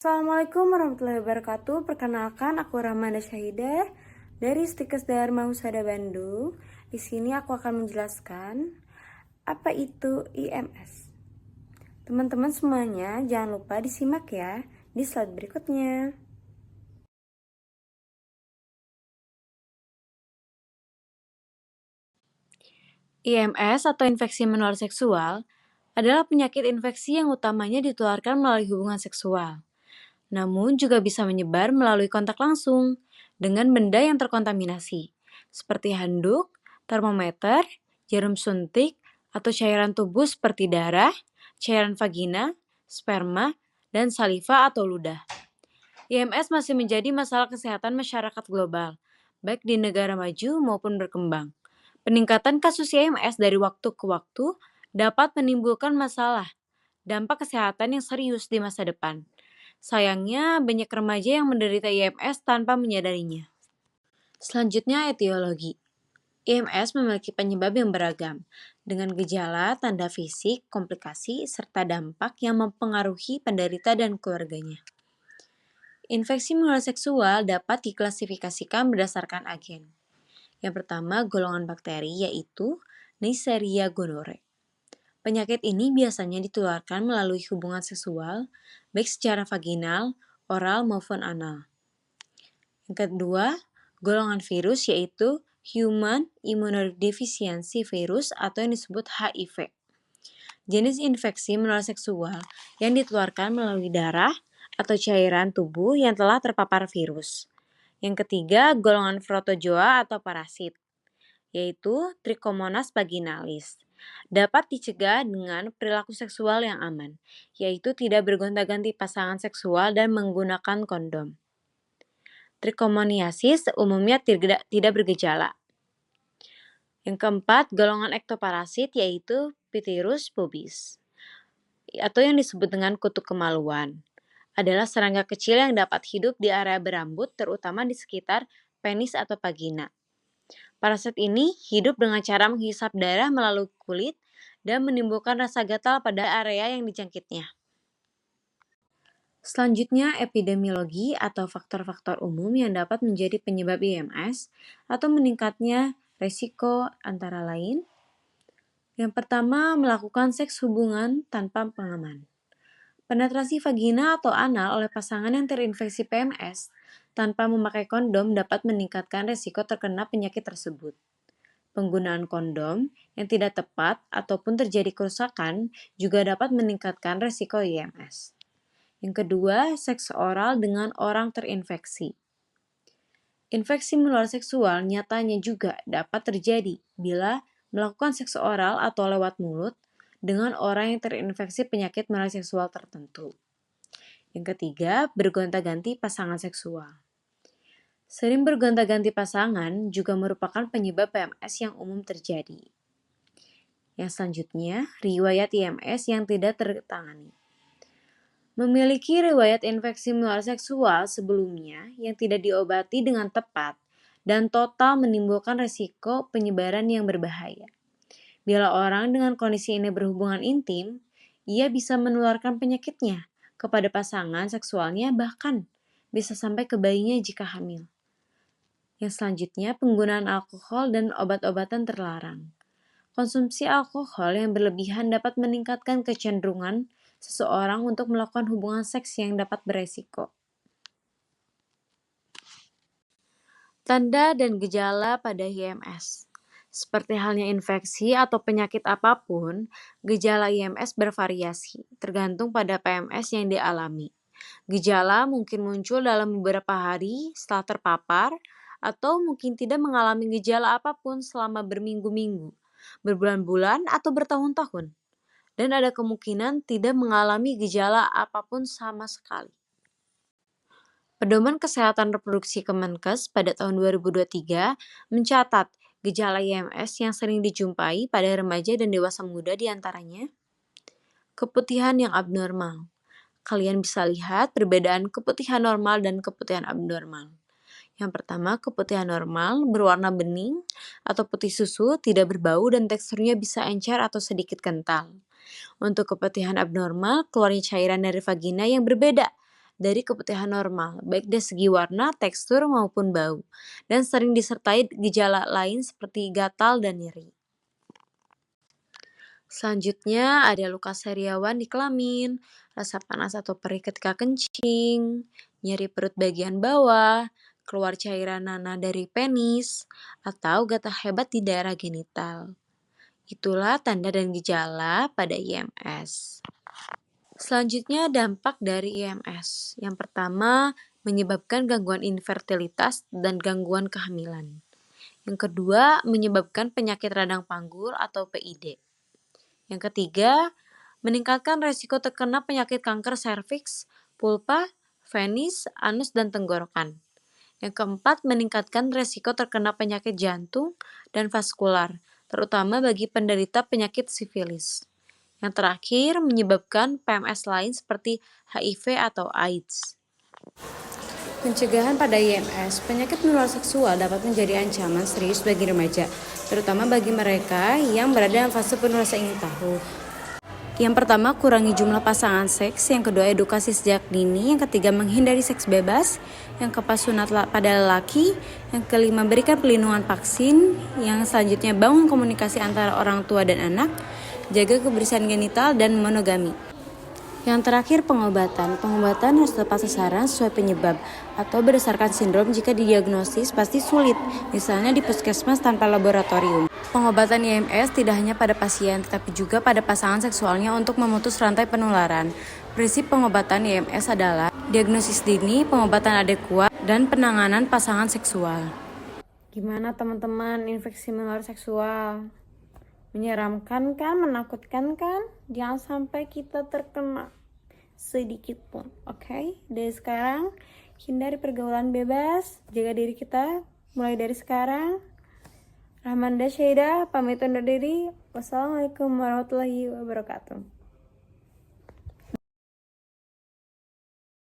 Assalamualaikum warahmatullahi wabarakatuh. Perkenalkan, aku Rahmanda Syahidah dari Stikes Dharma Husada Bandung. Di sini aku akan menjelaskan apa itu IMS. Teman-teman semuanya, jangan lupa disimak ya di slide berikutnya. IMS atau infeksi menular seksual adalah penyakit infeksi yang utamanya ditularkan melalui hubungan seksual, namun juga bisa menyebar melalui kontak langsung dengan benda yang terkontaminasi, seperti handuk, termometer, jarum suntik, atau cairan tubuh seperti darah, cairan vagina, sperma, dan saliva atau ludah. IMS masih menjadi masalah kesehatan masyarakat global, baik di negara maju maupun berkembang. Peningkatan kasus IMS dari waktu ke waktu dapat menimbulkan masalah dampak kesehatan yang serius di masa depan. Sayangnya, banyak remaja yang menderita IMS tanpa menyadarinya. Selanjutnya, etiologi. IMS memiliki penyebab yang beragam, dengan gejala, tanda fisik, komplikasi, serta dampak yang mempengaruhi penderita dan keluarganya. Infeksi menular seksual dapat diklasifikasikan berdasarkan agen. Yang pertama, golongan bakteri yaitu Neisseria gonorrhoeae. Penyakit ini biasanya ditularkan melalui hubungan seksual, baik secara vaginal, oral, maupun anal. Yang kedua, golongan virus yaitu Human Immunodeficiency Virus atau yang disebut HIV. Jenis infeksi menular seksual yang ditularkan melalui darah atau cairan tubuh yang telah terpapar virus. Yang ketiga, golongan protozoa atau parasit, yaitu Trichomonas vaginalis. Dapat dicegah dengan perilaku seksual yang aman, yaitu tidak bergonta-ganti pasangan seksual dan menggunakan kondom. Trichomoniasis umumnya tidak bergejala. Yang keempat, golongan ektoparasit yaitu Pteris pubis, atau yang disebut dengan kutu kemaluan. Adalah serangga kecil yang dapat hidup di area berambut, terutama di sekitar penis atau vagina. Parasit ini hidup dengan cara menghisap darah melalui kulit dan menimbulkan rasa gatal pada area yang dijangkitnya. Selanjutnya, epidemiologi atau faktor-faktor umum yang dapat menjadi penyebab IMS atau meningkatnya resiko antara lain. Yang pertama, melakukan seks hubungan tanpa pengaman. Penetrasi vagina atau anal oleh pasangan yang terinfeksi PMS tanpa memakai kondom dapat meningkatkan resiko terkena penyakit tersebut. Penggunaan kondom yang tidak tepat ataupun terjadi kerusakan juga dapat meningkatkan resiko IMS. Yang kedua, seks oral dengan orang terinfeksi. Infeksi menular seksual nyatanya juga dapat terjadi bila melakukan seks oral atau lewat mulut dengan orang yang terinfeksi penyakit menular seksual tertentu. Yang ketiga, bergonta-ganti pasangan seksual. Sering bergonta-ganti pasangan juga merupakan penyebab PMS yang umum terjadi. Yang selanjutnya, riwayat IMS yang tidak tertangani. Memiliki riwayat infeksi menular seksual sebelumnya yang tidak diobati dengan tepat dan total menimbulkan risiko penyebaran yang berbahaya. Bila orang dengan kondisi ini berhubungan intim, ia bisa menularkan penyakitnya kepada pasangan seksualnya, bahkan bisa sampai ke bayinya jika hamil. Yang selanjutnya, penggunaan alkohol dan obat-obatan terlarang. Konsumsi alkohol yang berlebihan dapat meningkatkan kecenderungan seseorang untuk melakukan hubungan seks yang dapat beresiko. Tanda dan gejala pada IMS. Seperti halnya infeksi atau penyakit apapun, gejala IMS bervariasi, tergantung pada PMS yang dialami. Gejala mungkin muncul dalam beberapa hari setelah terpapar, atau mungkin tidak mengalami gejala apapun selama berminggu-minggu, berbulan-bulan, atau bertahun-tahun. Dan ada kemungkinan tidak mengalami gejala apapun sama sekali. Pedoman Kesehatan Reproduksi Kemenkes pada tahun 2023 mencatat gejala IMS yang sering dijumpai pada remaja dan dewasa muda diantaranya keputihan yang abnormal. Kalian bisa lihat perbedaan keputihan normal dan keputihan abnormal. Yang pertama, keputihan normal berwarna bening atau putih susu, tidak berbau dan teksturnya bisa encer atau sedikit kental. Untuk keputihan abnormal, keluarnya cairan dari vagina yang berbeda dari keputihan normal, baik dari segi warna, tekstur, maupun bau, dan sering disertai gejala lain seperti gatal dan nyeri. Selanjutnya ada luka sariawan di kelamin, rasa panas atau perih ketika kencing, nyeri perut bagian bawah, keluar cairan nanah dari penis, atau gatal hebat di daerah genital. Itulah tanda dan gejala pada IMS. Selanjutnya dampak dari IMS. Yang pertama, menyebabkan gangguan infertilitas dan gangguan kehamilan. Yang kedua, menyebabkan penyakit radang panggul atau PID. Yang ketiga, meningkatkan resiko terkena penyakit kanker serviks, vulva, penis, anus, dan tenggorokan. Yang keempat, meningkatkan resiko terkena penyakit jantung dan vaskular, terutama bagi penderita penyakit sifilis. Yang terakhir, menyebabkan PMS lain seperti HIV atau AIDS. Pencegahan pada IMS, penyakit menular seksual dapat menjadi ancaman serius bagi remaja, terutama bagi mereka yang berada dalam fase penuh rasa ingin tahu. Yang pertama, kurangi jumlah pasangan seks. Yang kedua, edukasi sejak dini. Yang ketiga, menghindari seks bebas. Yang keempat, sunat pada lelaki. Yang kelima, berikan perlindungan vaksin. Yang selanjutnya, bangun komunikasi antara orang tua dan anak. Jaga kebersihan genital dan monogami. Yang terakhir, pengobatan. Pengobatan harus tepat sasaran sesuai penyebab atau berdasarkan sindrom. Jika didiagnosis pasti sulit, misalnya di puskesmas tanpa laboratorium. Pengobatan IMS tidak hanya pada pasien, tetapi juga pada pasangan seksualnya untuk memutus rantai penularan. Prinsip pengobatan IMS adalah diagnosis dini, pengobatan adekuat, dan penanganan pasangan seksual. Gimana teman-teman infeksi menular seksual? Menyeramkan kan, menakutkan kan? Jangan sampai kita terkena sedikit pun, oke? Dari sekarang, hindari pergaulan bebas, jaga diri kita mulai dari sekarang. Rahmanda Syaidah, pamit undur diri. Wassalamualaikum warahmatullahi wabarakatuh.